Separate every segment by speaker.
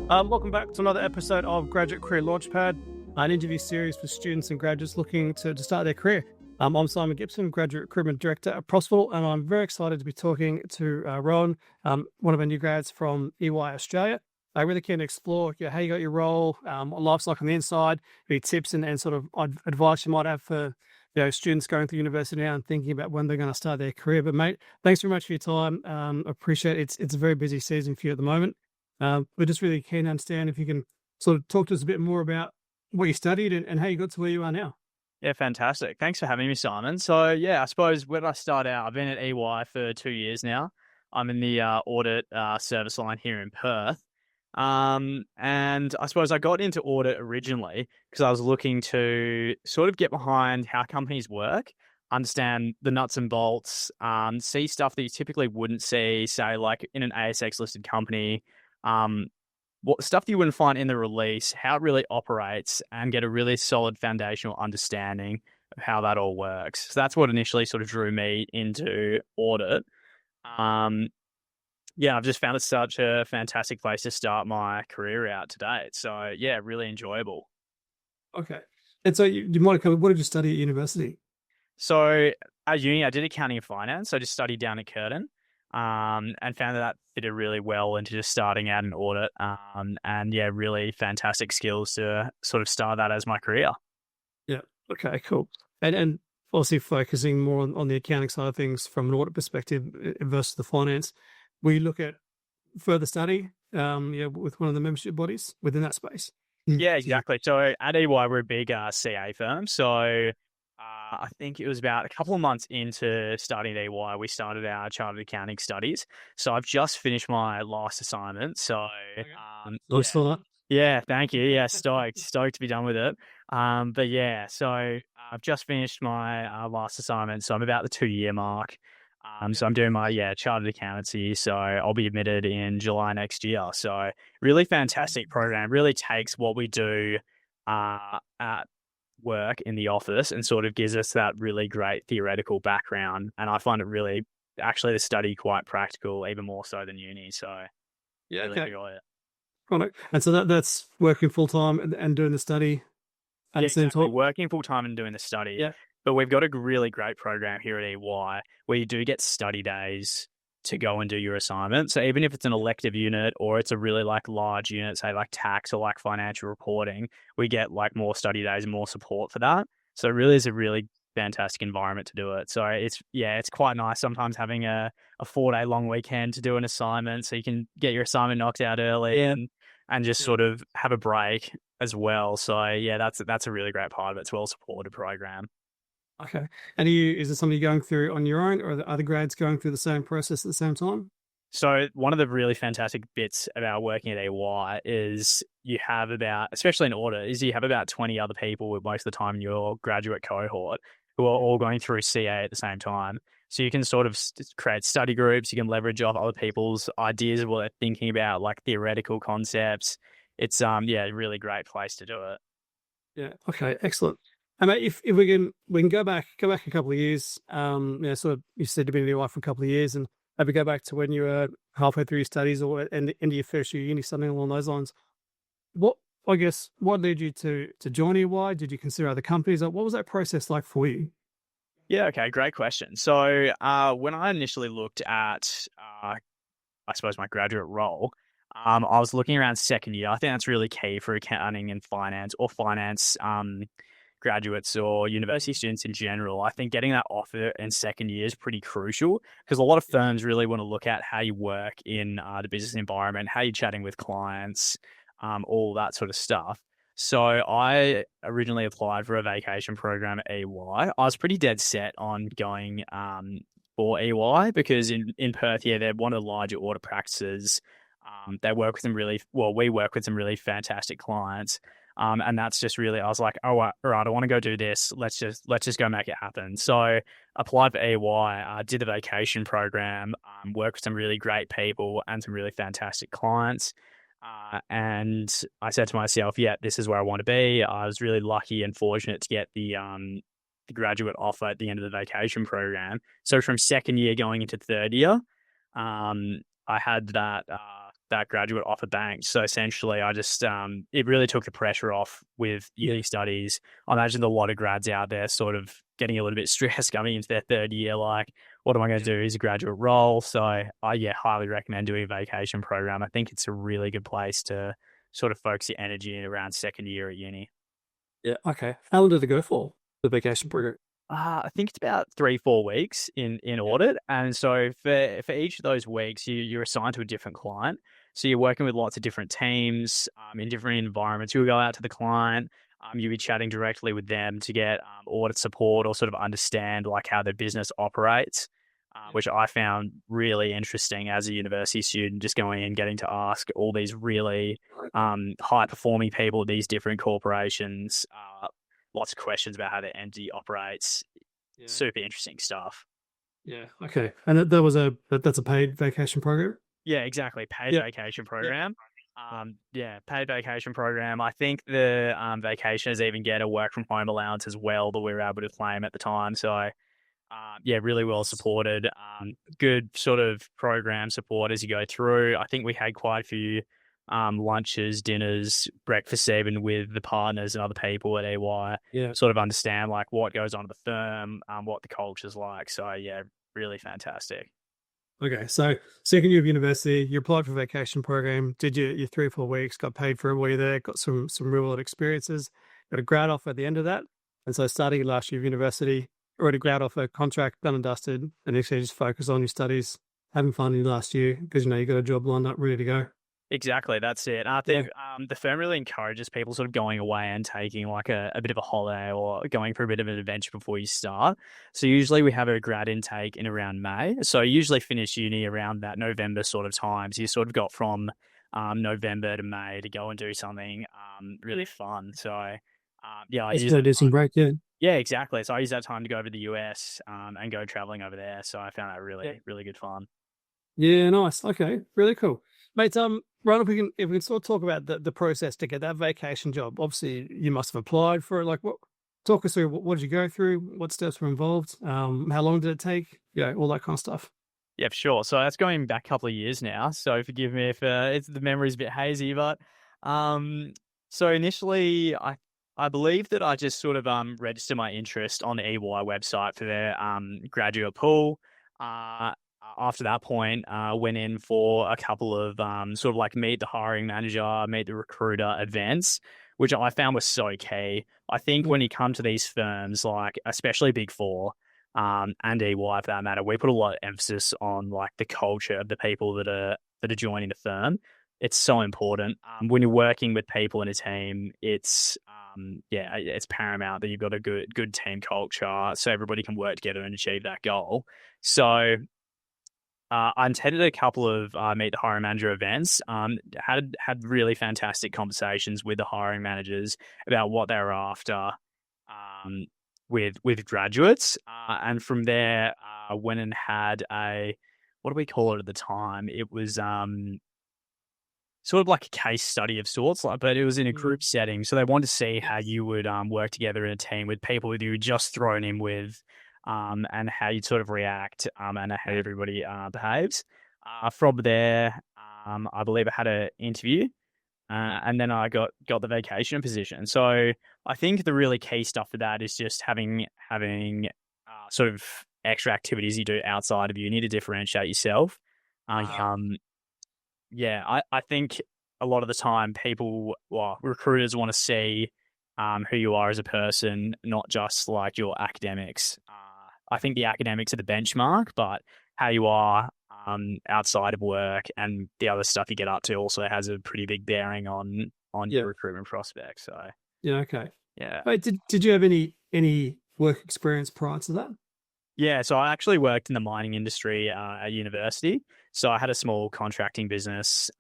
Speaker 1: Welcome back to another episode of Graduate Career Launchpad, an interview series for students and graduates looking to start their career. I'm Simon Gibson, Graduate Recruitment Director at Prosperable, and I'm very excited to be talking to Rohin, one of our new grads from EY Australia. I really keen to explore how you got your role, what life's like on the inside, any tips and sort of advice you might have for students going through university now and thinking about when they're going to start their career. But mate, thanks very much for your time. Appreciate it. It's a very busy season for you at the moment. We're just really keen to understand if you can sort of talk to us a bit more about what you studied and how you got to where you are now.
Speaker 2: Yeah, fantastic. Thanks for having me, Simon. So, I suppose when I start out, I've been at EY for 2 years now. I'm in the audit service line here in Perth. And I suppose I got into audit originally because I was looking to sort of get behind how companies work, understand the nuts and bolts, see stuff that you typically wouldn't see, say, like in an ASX-listed company, what stuff that you wouldn't find in the release, how it really operates, and get a really solid foundational understanding of how that all works. So that's what initially sort of drew me into audit. I've just found it such a fantastic place to start my career out to date. So really enjoyable.
Speaker 1: Okay. And so you might have covered, what did you study at university?
Speaker 2: So at uni, I did accounting and finance. I just studied down at Curtin. And found that fitted really well into just starting out in audit. Really fantastic skills to sort of start that as my career.
Speaker 1: Yeah. Okay, cool. And obviously focusing more on the accounting side of things from an audit perspective versus the finance. We look at further study, with one of the membership bodies within that space.
Speaker 2: Yeah, exactly. So at EY, we're a big CA firm. So I think it was about a couple of months into starting at EY, we started our chartered accounting studies. So I've just finished my last assignment. So, thank you. Yeah, stoked to be done with it. So I've just finished my last assignment. So I'm about the 2-year mark. So I'm doing my chartered accountancy. So I'll be admitted in July next year. So really fantastic program. Really takes what we do at work in the office and sort of gives us that really great theoretical background. And I find it really, actually, the study quite practical, even more so than uni. So really enjoy it.
Speaker 1: Right. And so that's working full time and doing the study at the same time.
Speaker 2: Working full time and doing the study.
Speaker 1: Yeah.
Speaker 2: But we've got a really great program here at EY where you do get study days to go and do your assignment. So even if it's an elective unit or it's a really large unit, say like tax or like financial reporting, we get more study days and more support for that. So it really is a really fantastic environment to do it. So it's quite nice sometimes having a 4-day long weekend to do an assignment so you can get your assignment knocked out early and just sort of have a break as well. So that's a really great part of it. It's a well-supported program.
Speaker 1: Okay. And is it something you're going through on your own, or are the other grads going through the same process at the same time?
Speaker 2: So one of the really fantastic bits about working at EY is you have especially in audit, is you have about 20 other people with most of the time in your graduate cohort who are all going through CA at the same time. So you can sort of create study groups. You can leverage off other people's ideas of what they're thinking about, like theoretical concepts. It's a really great place to do it.
Speaker 1: Yeah. Okay. Excellent. And mate, if we can go back a couple of years. Sort of you said you've been in EY for a couple of years, and maybe go back to when you were halfway through your studies or into your first year uni, something along those lines. What led you to join EY? Did you consider other companies? What was that process like for you?
Speaker 2: Yeah, okay, great question. So when I initially looked at, I suppose, my graduate role, I was looking around second year. I think that's really key for accounting and finance or finance graduates or university students in general. I think getting that offer in second year is pretty crucial because a lot of firms really want to look at how you work in the business environment, how you're chatting with clients, all that sort of stuff. So I originally applied for a vacation program at EY. I was pretty dead set on going for EY because in Perth, they're one of the larger audit practices. They work with we work with some really fantastic clients. And that's just really, I was like, oh, all right, I want to go do this. Let's just go make it happen. So applied for EY, did the vacation program, worked with some really great people and some really fantastic clients. And I said to myself, this is where I want to be. I was really lucky and fortunate to get the graduate offer at the end of the vacation program. So from second year going into third year, I had that that graduate offer bank. So essentially, I just it really took the pressure off with uni studies. I imagine a lot of grads out there sort of getting a little bit stressed coming into their third year, like, what am I going to do? Is a graduate role? So I highly recommend doing a vacation program. I think it's a really good place to sort of focus your energy in around second year at uni.
Speaker 1: Yeah. Okay. How long did it go for, the vacation program?
Speaker 2: I think it's about 3-4 weeks in
Speaker 1: Yeah.
Speaker 2: audit, and so for each of those weeks, you're assigned to a different client. So you're working with lots of different teams in different environments. You'll go out to the client. You'll be chatting directly with them to get audit support or sort of understand like how their business operates, which I found really interesting as a university student. Just going in, getting to ask all these really high performing people at these different corporations. Lots of questions about how their entity operates.
Speaker 1: Yeah.
Speaker 2: Super interesting stuff.
Speaker 1: Yeah. Okay. And that's a paid vacation program?
Speaker 2: Yeah, exactly. Paid
Speaker 1: Yeah.
Speaker 2: vacation program. Paid vacation program. I think the vacationers even get a work from home allowance as well that we were able to claim at the time. So really well supported. Good sort of program support as you go through. I think we had quite a few lunches, dinners, breakfasts, even with the partners and other people at EY.
Speaker 1: Yeah.
Speaker 2: Sort of understand like what goes on at the firm, what the culture's like. So yeah, really fantastic.
Speaker 1: Okay. So second year of university, you applied for a vacation program, did your 3 or 4 weeks, got paid for it while you're there, got some real world experiences, got a grad offer at the end of that. And so starting your last year of university, already grad offer, contract done and dusted, and actually just focus on your studies, having fun in your last year because you got a job lined up, ready to go.
Speaker 2: Exactly, that's it. I think the firm really encourages people sort of going away and taking like a bit of a holiday or going for a bit of an adventure before you start. So usually we have a grad intake in around May. So you usually finish uni around that November sort of time. So you sort of got from November to May to go and do something really fun. So I
Speaker 1: It's
Speaker 2: use
Speaker 1: going
Speaker 2: that
Speaker 1: to do some
Speaker 2: time.
Speaker 1: break, yeah.
Speaker 2: Yeah, exactly. So I use that time to go over to the US and go traveling over there. So I found that really, really good fun.
Speaker 1: Yeah, nice. Okay, really cool, mate. Right, if we can sort of talk about the process to get that vacation job. Obviously, you must have applied for it. Like, what? Talk us through. What did you go through? What steps were involved? How long did it take? All that kind of stuff.
Speaker 2: Yeah, for sure. So that's going back a couple of years now. So forgive me if it's the memory's a bit hazy, but um, so initially I believe that I just sort of registered my interest on the EY website for their graduate pool. Uh, After that point, went in for a couple of sort of like meet the hiring manager, meet the recruiter events, which I found was so key. I think when you come to these firms, like especially Big Four, and EY for that matter, we put a lot of emphasis on like the culture of the people that are joining the firm. It's so important. When you're working with people in a team, it's paramount that you've got a good team culture so everybody can work together and achieve that goal. So I attended a couple of meet the hiring manager events. Had really fantastic conversations with the hiring managers about what they were after. With graduates, and from there, went and had a, what do we call it at the time? It was sort of like a case study of sorts, like, but it was in a group setting. So they wanted to see how you would work together in a team with people that you were just thrown in with, and how you'd sort of react, and how everybody behaves. From there, I believe I had an interview. And then I got the vacation position. So I think the really key stuff for that is just having sort of extra activities you do outside of uni to differentiate yourself. I think a lot of the time recruiters want to see who you are as a person, not just like your academics. I think the academics are the benchmark, but how you are outside of work and the other stuff you get up to also has a pretty big bearing on your recruitment prospects. So
Speaker 1: Okay.
Speaker 2: yeah.
Speaker 1: Wait, did you have any work experience prior to that?
Speaker 2: Yeah, so I actually worked in the mining industry at university. So I had a small contracting business,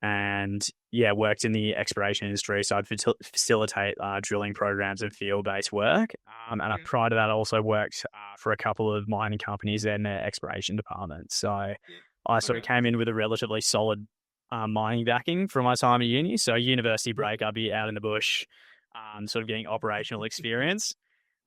Speaker 2: and worked in the exploration industry. So I'd facilitate drilling programs and field-based work. Prior to that, I also worked for a couple of mining companies in their exploration departments. So I sort of came in with a relatively solid mining backing from my time at uni. So university break, I'd be out in the bush, sort of getting operational experience.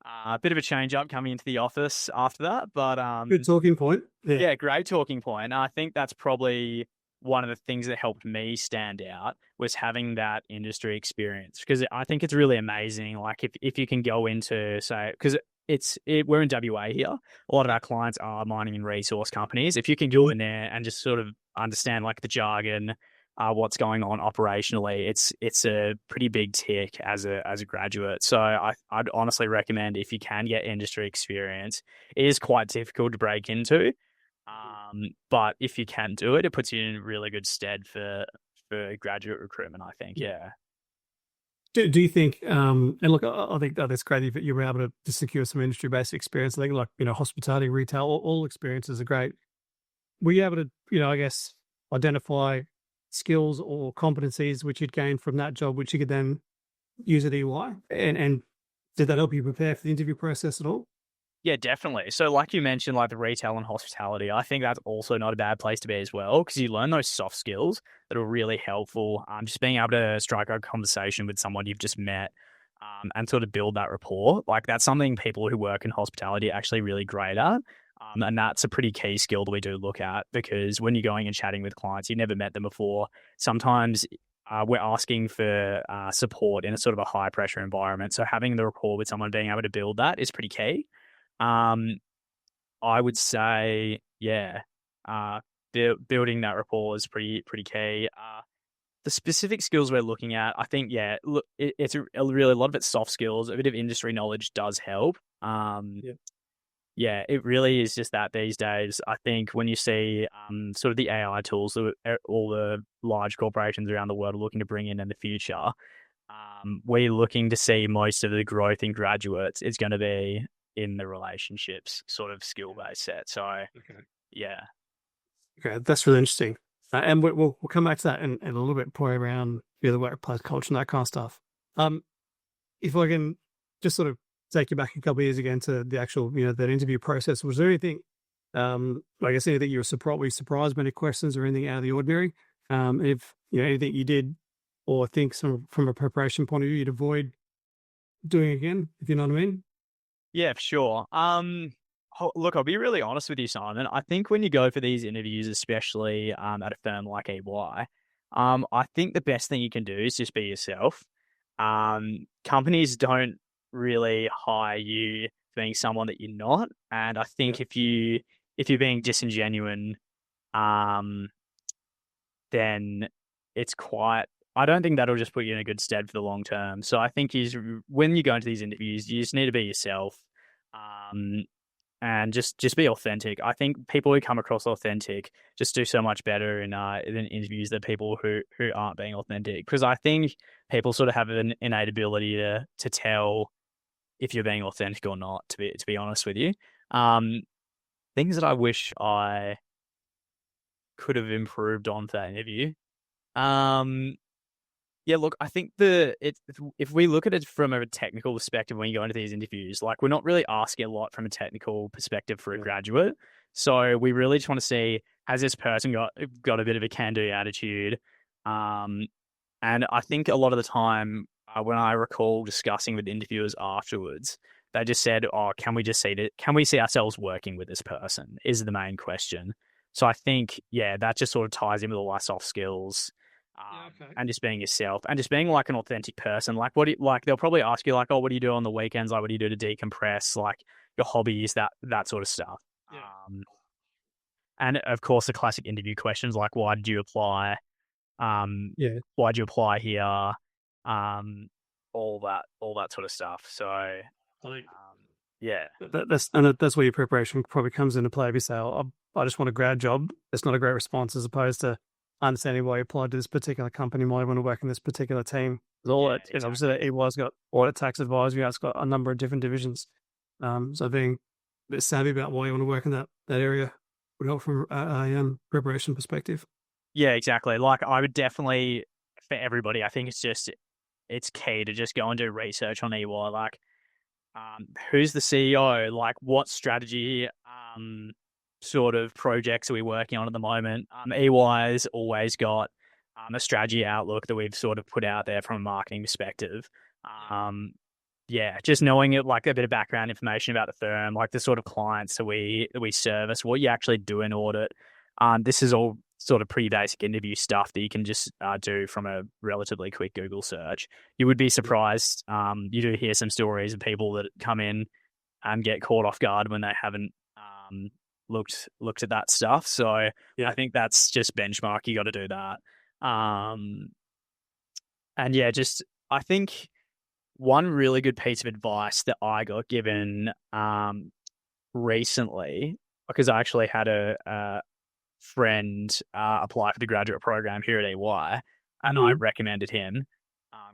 Speaker 2: A bit of a change up coming into the office after that, but
Speaker 1: Good talking point.
Speaker 2: yeah, great talking point. I think that's probably one of the things that helped me stand out was having that industry experience, because I think it's really amazing. Like if you can go into, say, because we're in WA here, a lot of our clients are mining and resource companies. If you can go in there and just sort of understand like the jargon, what's going on operationally, it's a pretty big tick as a graduate. So I'd honestly recommend, if you can get industry experience. It is quite difficult to break into, but if you can do it, it puts you in really good stead for graduate recruitment, I think. Yeah.
Speaker 1: Do you think, and look, I think that's great that you were able to secure some industry-based experience. I think, like, hospitality, retail, all experiences are great. Were you able to, I guess, identify skills or competencies which you'd gained from that job, which you could then use at EY? And did that help you prepare for the interview process at all?
Speaker 2: Yeah, definitely. So like you mentioned, like the retail and hospitality, I think that's also not a bad place to be as well, because you learn those soft skills that are really helpful. Just being able to strike a conversation with someone you've just met, and sort of build that rapport. Like that's something people who work in hospitality are actually really great at. And that's a pretty key skill that we do look at, because when you're going and chatting with clients, you've never met them before. Sometimes we're asking for support in a sort of a high pressure environment. So having the rapport with someone, being able to build that is pretty key. I would say, yeah, building that rapport is pretty key. The specific skills we're looking at, I think, yeah, look, it's really a lot of it's soft skills. A bit of industry knowledge does help.
Speaker 1: Yeah.
Speaker 2: Yeah, it really is just that these days. I think when you see sort of the AI tools that all the large corporations around the world are looking to bring in the future, we're looking to see most of the growth in graduates is going to be in the relationships sort of skill based set. So,
Speaker 1: Okay.
Speaker 2: yeah.
Speaker 1: Okay, that's really interesting. And we'll come back to that in a little bit, probably around the workplace culture and that kind of stuff. If I can just sort of take you back a couple of years again to the actual, that interview process, was there anything, I guess anything you were surprised by, any questions or anything out of the ordinary? If, anything you did or think from a preparation point of view, you'd avoid doing again, if you know what I mean?
Speaker 2: Yeah, for sure. Look, I'll be really honest with you, Simon. I think when you go for these interviews, especially at a firm like EY, I think the best thing you can do is just be yourself. Companies don't really hire you being someone that you're not, and I think if you're being disingenuous, um, then it's quite. I don't think that'll just put you in a good stead for the long term. So I think when you go into these interviews, you just need to be yourself, and just be authentic. I think people who come across authentic just do so much better in interviews than people who aren't being authentic. Because I think people sort of have an innate ability to tell if you're being authentic or not. To be honest with you, things that I wish I could have improved on for that interview. Yeah, look, I think if we look at it from a technical perspective, when you go into these interviews, like we're not really asking a lot from a technical perspective for a graduate. So we really just want to see, has this person got a bit of a can-do attitude? And I think a lot of the time, when I recall discussing with interviewers afterwards, they just said, "Oh, can we see ourselves working with this person?" Is the main question. So I think, yeah, that just sort of ties in with all our soft skills. And just being yourself and just being like an authentic person. Like they'll probably ask you like, "Oh, what do you do on the weekends? Like, what do you do to decompress? Like your hobbies, that sort of stuff."
Speaker 1: Yeah.
Speaker 2: And of course the classic interview questions like, why did you apply?
Speaker 1: Yeah.
Speaker 2: Why'd you apply here? All that sort of stuff. So,
Speaker 1: I think
Speaker 2: yeah.
Speaker 1: that's where your preparation probably comes into play. If you say, I just want a grad job, it's not a great response, as opposed to understanding why you applied to this particular company, why you want to work in this particular team. Exactly. Obviously, EY's got audit, tax advisory, it's got a number of different divisions. So being a bit savvy about why you want to work in that area would help from a preparation perspective.
Speaker 2: Yeah, exactly. Like I would definitely, for everybody, I think it's key to just go and do research on EY. Like, who's the CEO? Like, what strategy, sort of projects are we working on at the moment? EY's always got a strategy outlook that we've sort of put out there from a marketing perspective. Yeah, just knowing it, like a bit of background information about the firm, like the sort of clients that we service, what you actually do in audit. This is all sort of pretty basic interview stuff that you can just do from a relatively quick Google search. You would be surprised. You do hear some stories of people that come in and get caught off guard when they haven't looked at that stuff. So I think that's just benchmark. You got to do that. And yeah, just I think one really good piece of advice that I got given recently, because I actually had a friend apply for the graduate program here at EY, and I recommended him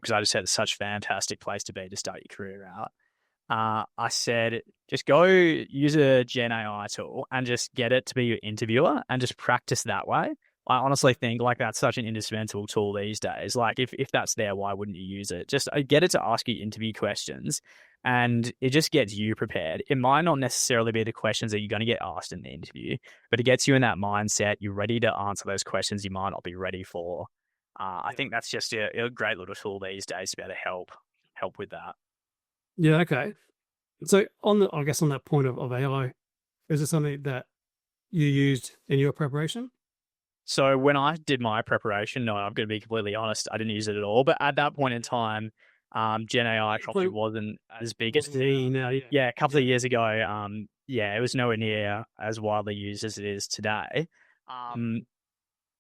Speaker 2: because I just said it's such a fantastic place to be to start your career out. I said, just go use a Gen AI tool and just get it to be your interviewer and just practice that way. I honestly think like that's such an indispensable tool these days. Like if that's there, why wouldn't you use it? Just get it to ask you interview questions, and it just gets you prepared. It might not necessarily be the questions that you're going to get asked in the interview, but it gets you in that mindset. You're ready to answer those questions you might not be ready for. I think that's just a great little tool these days to be able to help with that.
Speaker 1: Yeah. Okay. So I guess on that point of AI, is it something that you used in your preparation?
Speaker 2: So when I did my preparation, no, I'm going to be completely honest, I didn't use it at all. But at that point in time, Gen AI probably wasn't as big as
Speaker 1: now.
Speaker 2: a couple of years ago. It was nowhere near as widely used as it is today.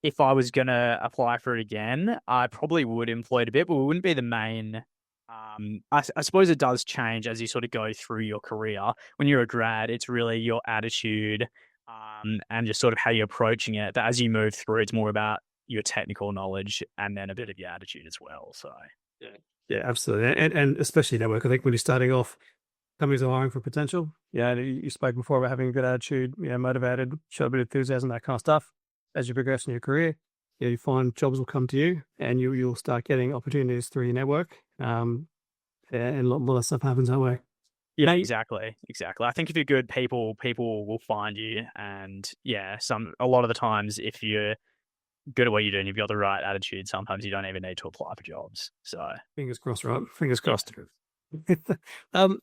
Speaker 2: If I was going to apply for it again, I probably would employ it a bit, but it wouldn't be the main. I suppose it does change as you sort of go through your career. When you're a grad, it's really your attitude and just sort of how you're approaching it. That as you move through, it's more about your technical knowledge and then a bit of your attitude as well. So
Speaker 1: Yeah, absolutely. And especially network. I think when you're starting off, companies are hiring for potential. Yeah, you spoke before about having a good attitude, motivated, show a bit of enthusiasm, that kind of stuff. As you progress in your career, you find jobs will come to you, and you'll start getting opportunities through your network. And a lot more stuff happens that way.
Speaker 2: Yeah, exactly. I think if you're good, people will find you, and a lot of the times, if you're good at what you're doing, you've got the right attitude, sometimes you don't even need to apply for jobs. So
Speaker 1: fingers crossed, right? Fingers crossed.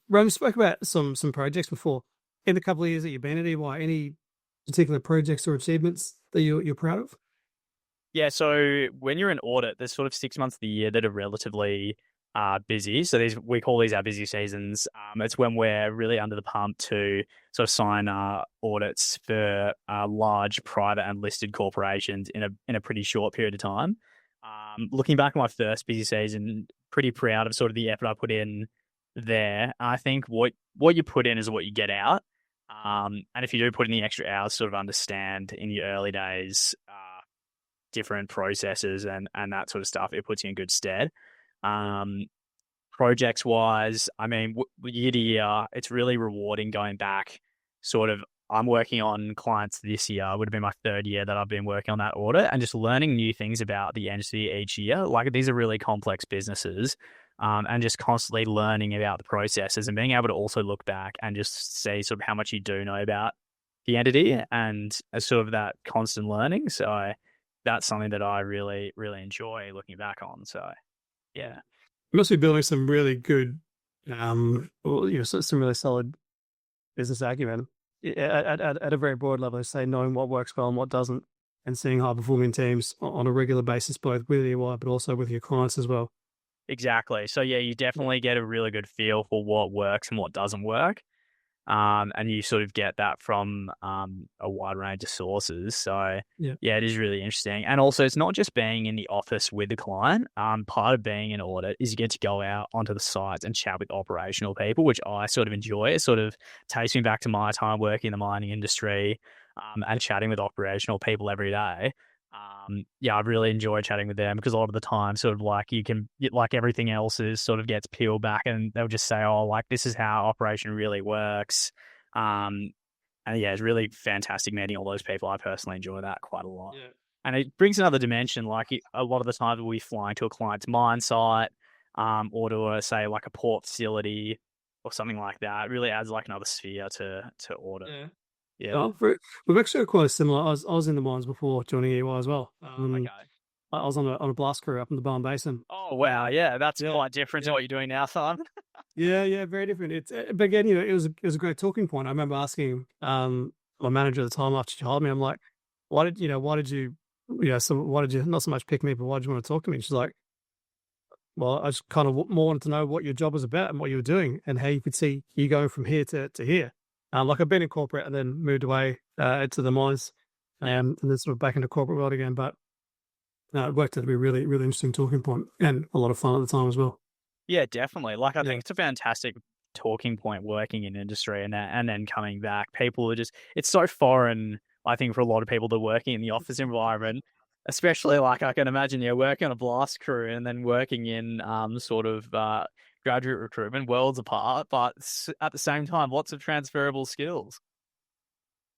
Speaker 1: Rome spoke about some projects before. In the couple of years that you've been at EY, any particular projects or achievements that you're proud of?
Speaker 2: Yeah, so when you're in audit, there's sort of 6 months of the year that are relatively busy. So we call these our busy seasons. It's when we're really under the pump to sort of sign audits for large private and listed corporations in a pretty short period of time. Looking back at my first busy season, pretty proud of sort of the effort I put in there. I think what you put in is what you get out. And if you do put in the extra hours, sort of understand in your early days different processes and that sort of stuff, it puts you in good stead. Projects wise, I mean, year to year, it's really rewarding going back. Sort of, I'm working on clients this year. It would have been my third year that I've been working on that audit, and just learning new things about the entity each year. Like, these are really complex businesses, and just constantly learning about the processes and being able to also look back and just see sort of how much you do know about the entity and sort of that constant learning. So that's something that I really, really enjoy looking back on. So, yeah.
Speaker 1: You must be building some really good, some really solid business acumen at a very broad level. Say knowing what works well and what doesn't, and seeing high performing teams on a regular basis, both with EY but also with your clients as well.
Speaker 2: Exactly. So yeah, you definitely get a really good feel for what works and what doesn't work. And you sort of get that from a wide range of sources. So it is really interesting. And also, it's not just being in the office with the client. Part of being in audit is you get to go out onto the sites and chat with operational people, which I sort of enjoy. It sort of takes me back to my time working in the mining industry and chatting with operational people every day. I really enjoy chatting with them because a lot of the time, sort of like everything else is sort of gets peeled back, and they'll just say, "Oh, like this is how operation really works." And it's really fantastic meeting all those people. I personally enjoy that quite a lot.
Speaker 1: Yeah.
Speaker 2: And it brings another dimension. Like a lot of the time, we'll be flying to a client's mine site, or to say like a port facility or something like that. It really adds like another sphere to audit.
Speaker 1: Yeah.
Speaker 2: Yeah.
Speaker 1: We've actually got quite a similar. I was in the mines before joining EY as well.
Speaker 2: Okay.
Speaker 1: I was on a blast crew up in the Bowen Basin.
Speaker 2: Oh wow, yeah, that's quite different to what you're doing now, Simon.
Speaker 1: Yeah, very different. It's but again, it was a great talking point. I remember asking my manager at the time after she hired me, I'm like, why did you So why did you not so much pick me, but why did you want to talk to me? She's like, well, I just kind of more wanted to know what your job was about and what you were doing and how you could see you going from here to here. Like I've been in corporate and then moved away to the mines
Speaker 2: Yeah.
Speaker 1: and then sort of back into corporate world again. But it worked out to be a really, really interesting talking point and a lot of fun at the time as well.
Speaker 2: Yeah, definitely. Like, I
Speaker 1: Yeah.
Speaker 2: think it's a fantastic talking point working in industry and then coming back. People are just it's so foreign, I think, for a lot of people to working in the office environment, especially like I can imagine, working on a blast crew and then working in sort of graduate recruitment, worlds apart, but at the same time, lots of transferable skills.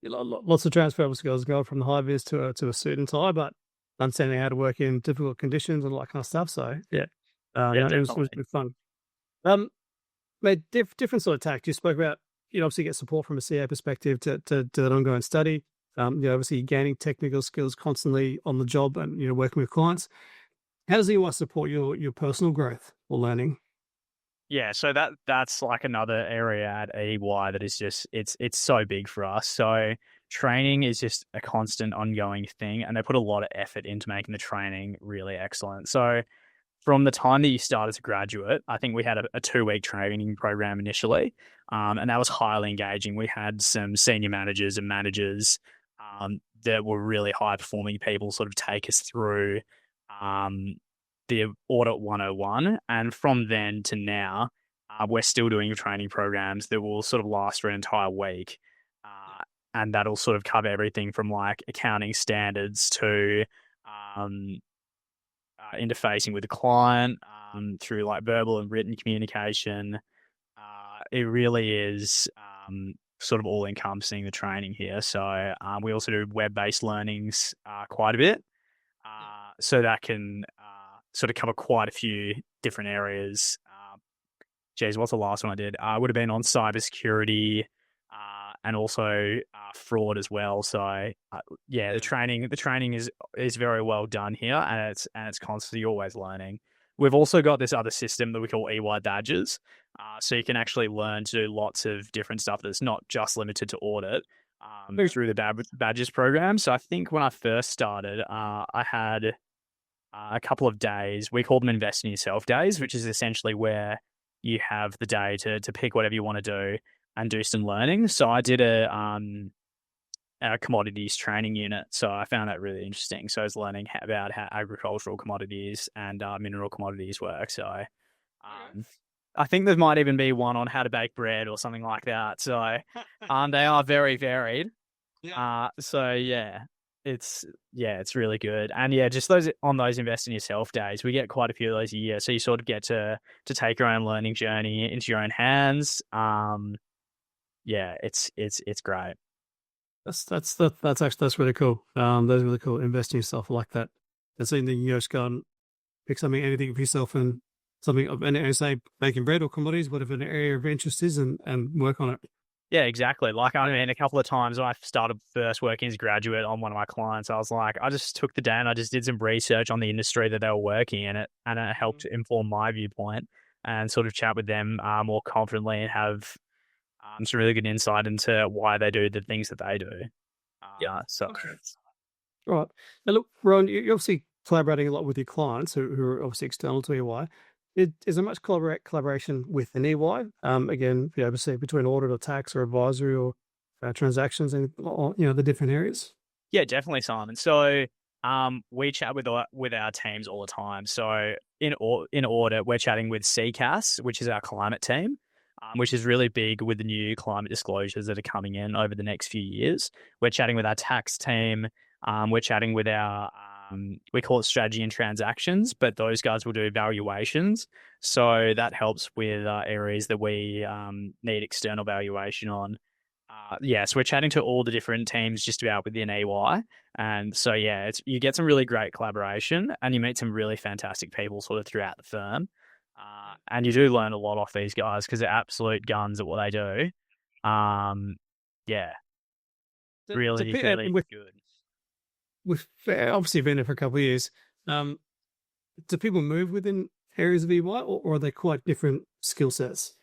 Speaker 1: Lots of transferable skills going from the high vis to a suit and tie, but understanding how to work in difficult conditions and all that kind of stuff. So yeah,
Speaker 2: Yeah,
Speaker 1: it was
Speaker 2: definitely.
Speaker 1: good fun. Um, Made different sort of tact. You spoke about obviously get support from a CA perspective to do that ongoing study. Obviously gaining technical skills constantly on the job and working with clients. How does EY support your personal growth or learning?
Speaker 2: Yeah, so that's like another area at EY that is just it's so big for us. So training is just a constant ongoing thing, and they put a lot of effort into making the training really excellent. So from the time that you start as a graduate, I think we had a 2-week training program initially, and that was highly engaging. We had some senior managers and managers that were really high performing people sort of take us through um, the Audit 101. And from then to now, we're still doing training programs that will sort of last for an entire week. And that'll sort of cover everything from like accounting standards to um, interfacing with the client through like verbal and written communication. It really is sort of all encompassing the training here. So we also do web-based learnings quite a bit. So that can sort of cover quite a few different areas. Geez, what's the last one I did? Would have been on cybersecurity and also fraud as well. So yeah, the training is very well done here, and it's constantly always learning. We've also got this other system that we call EY badges, so you can actually learn to do lots of different stuff that's not just limited to audit through the badges program. So I think when I first started, I had a couple of days. We call them Invest in Yourself days, which is essentially where you have the day to pick whatever you want to do and do some learning. So I did a commodities training unit. So I found that really interesting. So I was learning about how agricultural commodities and mineral commodities work. So I think there might even be one on how to bake bread or something like that. So they are very varied. So it's really good. And yeah, just those on those Invest in Yourself days, we get quite a few of those a year. So you sort of get to take your own learning journey into your own hands. Yeah, it's great.
Speaker 1: That's really cool. That's really cool. Invest in yourself like that. That's something that you just go and pick anything for yourself and something, and say making bread or commodities, whatever an area of interest is, and work on it.
Speaker 2: Yeah, exactly. Like, I mean, a couple of times when I started first working as a graduate on one of my clients, I was like, I just took the day and I just did some research on the industry that they were working in it, and it helped inform my viewpoint and sort of chat with them more confidently and have some really good insight into why they do the things that they do. So
Speaker 1: Okay. Right. Now, look, Ron, you're obviously collaborating a lot with your clients who are obviously external to EY. Is there much collaboration with an EY? Again, obviously between audit or tax or advisory or transactions and the different areas.
Speaker 2: yeah, definitely, Simon. So we chat with our teams all the time. So in audit, we're chatting with CCAS, which is our climate team, which is really big with the new climate disclosures that are coming in over the next few years. We're chatting with our tax team. We're chatting with our we call it strategy and transactions, but those guys will do valuations. So that helps with areas that we need external valuation on. So we're chatting to all the different teams just about within EY. And so, yeah, you get some really great collaboration and you meet some really fantastic people sort of throughout the firm. And you do learn a lot off these guys because they're absolute guns at what they do. Yeah, really, really good.
Speaker 1: With obviously been there for a couple of years. Do people move within areas of EY, or are they quite different skill sets?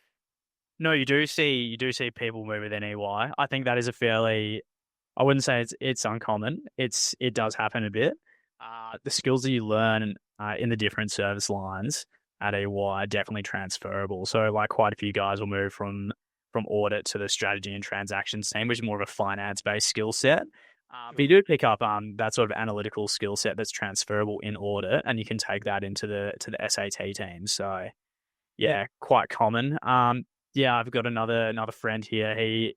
Speaker 2: No, you do see people move within EY. I think that is a fairly, I wouldn't say it's uncommon. It does happen a bit. the skills that you learn in the different service lines at EY are definitely transferable. So like quite a few guys will move from audit to the strategy and transactions team, which is more of a finance based skill set. But you do pick up that sort of analytical skill set that's transferable in audit, and you can take that into the SAT team. So
Speaker 1: Yeah.
Speaker 2: yeah, quite common. Yeah, I've got another friend here. He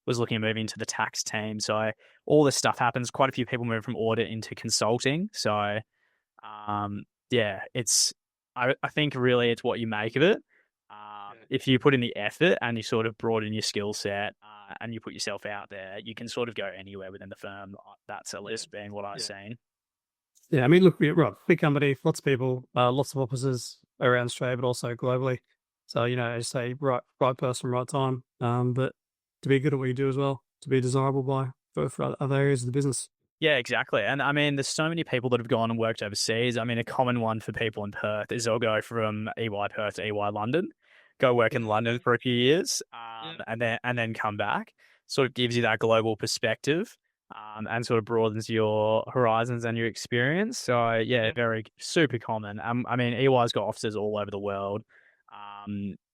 Speaker 2: was looking at moving to the tax team. So all this stuff happens. Quite a few people move from audit into consulting. So yeah, I think really it's what you make of it. If you put in the effort and you sort of broaden your skill set and you put yourself out there, you can sort of go anywhere within the firm. That's at least been what I've seen.
Speaker 1: Yeah, I mean, look, right, big company, lots of people, lots of offices around Australia, but also globally. So, as you say, right person, right time. But to be good at what you do as well, to be desirable for other areas of the business.
Speaker 2: Yeah, exactly. And I mean, there's so many people that have gone and worked overseas. I mean, a common one for people in Perth is they'll go from EY Perth to EY London, go work in London for a few years, and then come back. Sort of gives you that global perspective, and sort of broadens your horizons and your experience. So yeah, very super common. I mean, EY's got offices all over the world,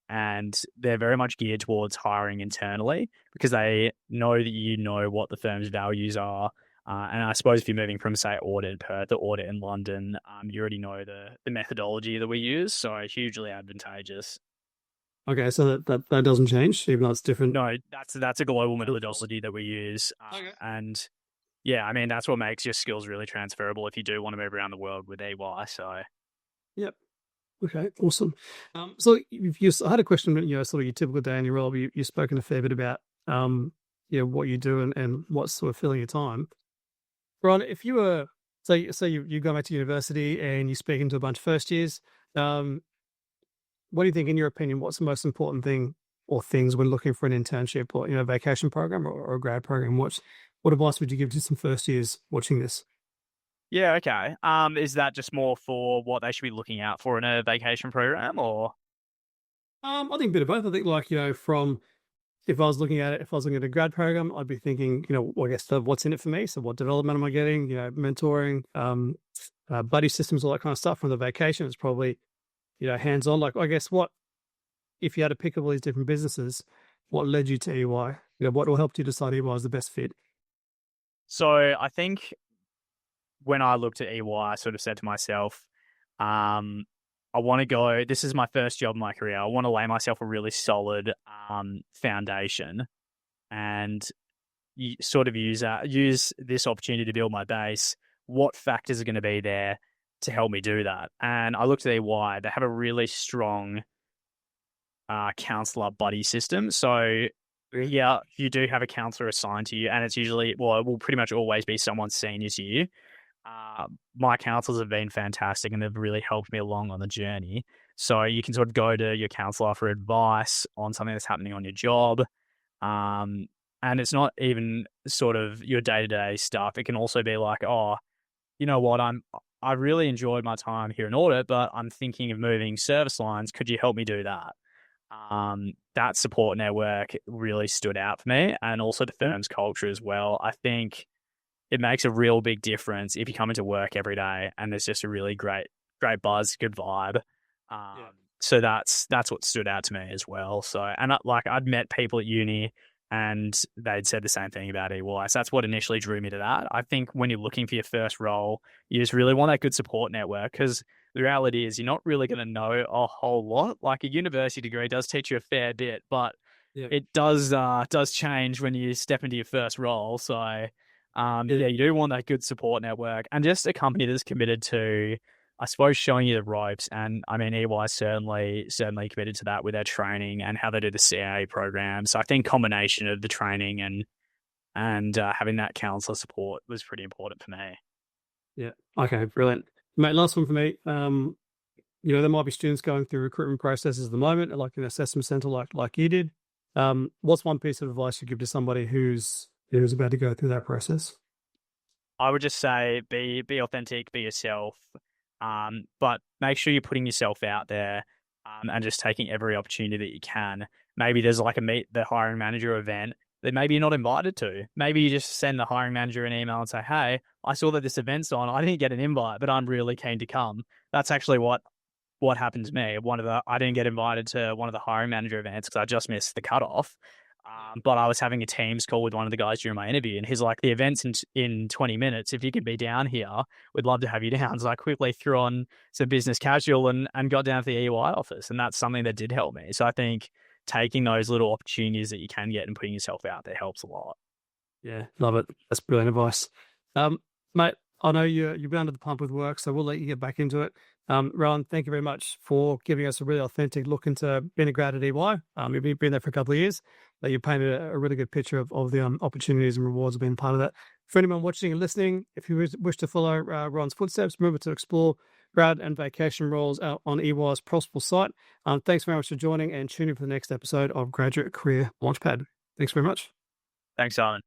Speaker 2: and they're very much geared towards hiring internally because they know that you know what the firm's values are. And I suppose if you're moving from, say, audit in Perth to audit in London, you already know the methodology that we use, so hugely advantageous.
Speaker 1: Okay, so that doesn't change, even though it's different.
Speaker 2: No, that's a global methodology that we use, and yeah, I mean that's what makes your skills really transferable if you do want to move around the world with EY. So
Speaker 1: Yep. Okay, awesome. So I had a question, sort of your typical day in your role. You've spoken a fair bit about, what you do and what's sort of filling your time. Ron, if you were, say you go back to university and you're speaking to a bunch of first years, what do you think, in your opinion, what's the most important thing or things when looking for an internship or, vacation program or a grad program? What advice would you give to some first years watching this?
Speaker 2: yeah, okay. Is that just more for what they should be looking out for in a vacation program, or?
Speaker 1: I think a bit of both. I think from if I was looking at it, if I was looking at a grad program, I'd be thinking, I guess what's in it for me. So what development am I getting? Mentoring, buddy systems, all that kind of stuff. From the vacation, it's probably, hands on. Like, I guess if you had to pick up all these different businesses, what led you to EY? What will help you decide EY is the best fit?
Speaker 2: So I think when I looked at EY, I sort of said to myself, I want to go, this is my first job in my career. I want to lay myself a really solid foundation and sort of use this opportunity to build my base. What factors are going to be there to help me do that? And I looked at EY. They have a really strong counselor buddy system. So yeah, you do have a counselor assigned to you, and it's usually, well, it will pretty much always be someone senior to you. My counselors have been fantastic and they've really helped me along on the journey. So you can sort of go to your counselor for advice on something that's happening on your job. And it's not even sort of your day-to-day stuff. It can also be like, oh, you know what, I really enjoyed my time here in audit, but I'm thinking of moving service lines. Could you help me do that? That support network really stood out for me, and also the firm's culture as well. I think it makes a real big difference if you come into work every day and there's just a really great buzz, good vibe. So that's what stood out to me as well. So, and I'd met people at uni and they'd said the same thing about EY. So that's what initially drew me to that. I think when you're looking for your first role, you just really want that good support network, because the reality is you're not really going to know a whole lot. Like a university degree does teach you a fair bit, but it does change when you step into your first role. So you do want that good support network and just a company that's committed to, I suppose, showing you the ropes. And I mean, EY certainly committed to that with their training and how they do the CA program. So I think combination of the training and having that counselor support was pretty important for me.
Speaker 1: Yeah. Okay. Brilliant, mate. Last one for me. There might be students going through recruitment processes at the moment, like an assessment center, like you did. What's one piece of advice you give to somebody who's about to go through that process?
Speaker 2: I would just say be authentic, be yourself, but make sure you're putting yourself out there, and just taking every opportunity that you can. Maybe there's like a meet the hiring manager event that maybe you're not invited to. Maybe you just send the hiring manager an email and say, hey, I saw that this event's on. I didn't get an invite, but I'm really keen to come. That's actually what happened to me. I didn't get invited to one of the hiring manager events because I just missed the cutoff. But I was having a Teams call with one of the guys during my interview, and he's like, the event's in 20 minutes. If you could be down here, we'd love to have you down. So I quickly threw on some business casual and got down to the EY office. And that's something that did help me. So I think taking those little opportunities that you can get and putting yourself out there helps a lot.
Speaker 1: Yeah, love it. That's brilliant advice. Mate, I know you've been under the pump with work, so we'll let you get back into it. Rowan, thank you very much for giving us a really authentic look into being a grad at EY. You've been there for a couple of years, but you painted a really good picture of the opportunities and rewards of being part of that. For anyone watching and listening, if you wish to follow Rowan's footsteps, remember to explore grad and vacation roles out on EY's Prosperable site. Thanks very much for joining, and tune in for the next episode of Graduate Career Launchpad. Thanks very much.
Speaker 2: Thanks, Simon.